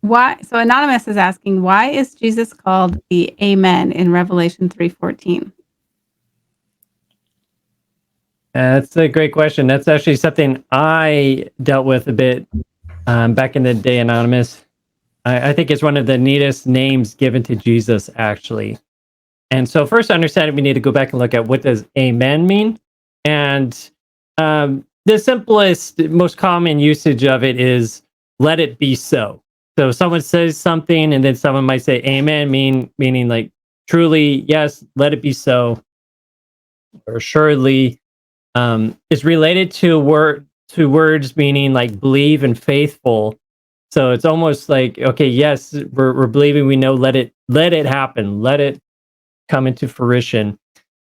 Why? So Anonymous is asking, why is Jesus called the Amen in Revelation 3:14? That's a great question. That's actually something I dealt with a bit back in the day, Anonymous. I think it's one of the neatest names given to Jesus, actually. And so first to understand it, we need to go back and look at what does amen mean. And the simplest, most common usage of it is let it be so. So someone says something and then someone might say amen, meaning like truly, yes, let it be so, or assuredly. Is related to words meaning like believe and faithful. So it's almost like, okay, yes, we're believing, we know, let it happen, let it come into fruition.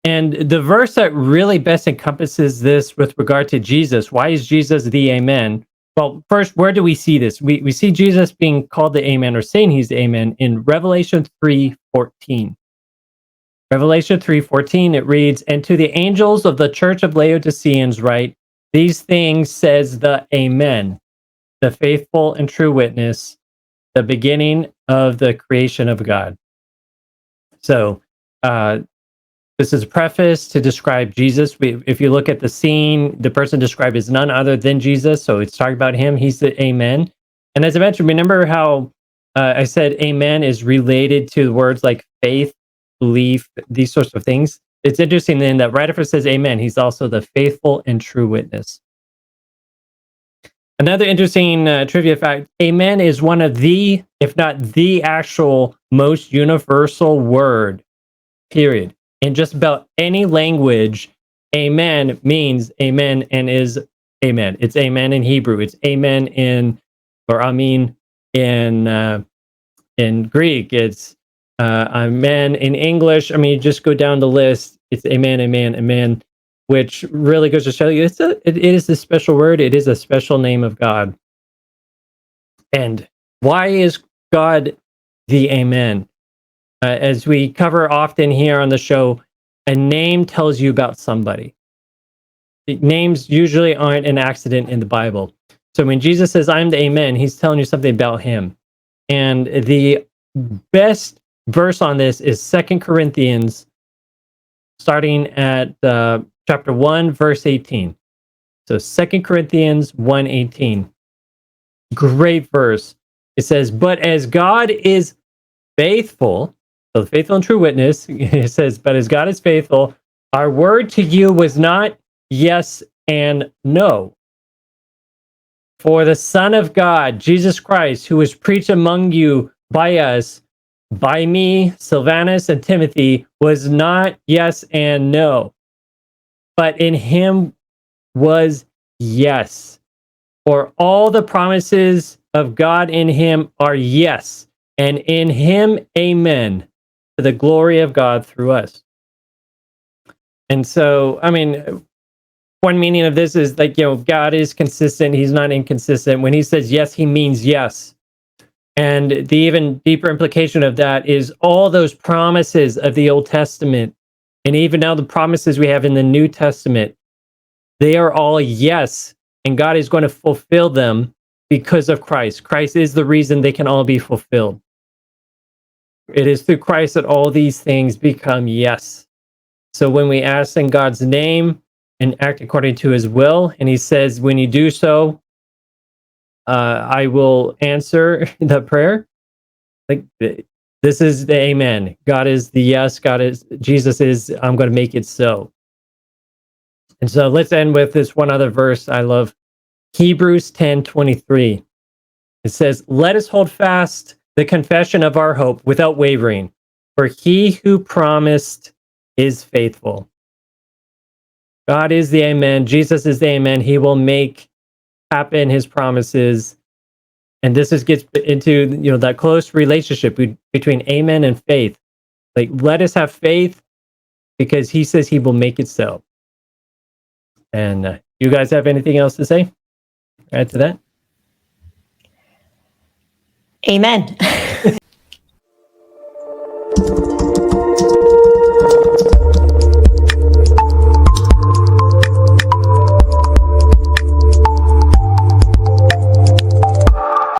And the verse that really best encompasses this with regard to Jesus, why is Jesus the Amen? Well, first, where do we see this? We see Jesus being called the Amen, or saying he's the Amen, in Revelation 3:14. Revelation 3:14, it reads, "And to the angels of the church of Laodiceans write, these things says the Amen, the faithful and true witness, the beginning of the creation of God." So, this is a preface to describe Jesus. If you look at the scene, the person described is none other than Jesus. So it's talking about him. He's the Amen. And as I mentioned, remember how I said Amen is related to words like faith, belief, these sorts of things. It's interesting then that right after it says Amen, he's also the faithful and true witness. Another interesting trivia fact, Amen is one of the, if not the actual most universal word, period. In just about any language, amen means amen and is amen. It's amen in Hebrew. It's amen in, or amen in Greek. It's amen in English. I mean, you just go down the list. It's amen, amen, amen, which really goes to show you it is a special word. It is a special name of God. And why is God the Amen? As we cover often here on the show, a name tells you about somebody. Names usually aren't an accident in the Bible. So when Jesus says, I'm the Amen, he's telling you something about him. And the best verse on this is 2 Corinthians, starting at chapter 1, verse 18. So 2 Corinthians 1:18. Great verse. It says, but as God is faithful, so the faithful and true witness, it says, but as God is faithful, our word to you was not yes and no. For the Son of God, Jesus Christ, who was preached among you by us, by me, Silvanus, and Timothy, was not yes and no, but in him was yes. For all the promises of God in him are yes, and in him, amen, to the glory of God through us. And so, I mean, one meaning of this is like, God is consistent. He's not inconsistent. When he says yes, he means yes. And the even deeper implication of that is all those promises of the Old Testament, and even now the promises we have in the New Testament, they are all yes. And God is going to fulfill them because of Christ. Christ is the reason they can all be fulfilled. It is through Christ that all these things become yes. So when we ask in God's name and act according to his will, and he says, when you do so, I will answer the prayer. Like, this is the amen. God is the yes. Jesus is, I'm going to make it so. And so let's end with this one other verse I love. Hebrews 10:23. It says, let us hold fast the confession of our hope without wavering, for he who promised is faithful. God is the Amen. Jesus is the Amen. He will make happen his promises. And this gets into that close relationship between Amen and faith. Like, let us have faith because he says he will make it so. And you guys have anything else to say? Add to that? Amen.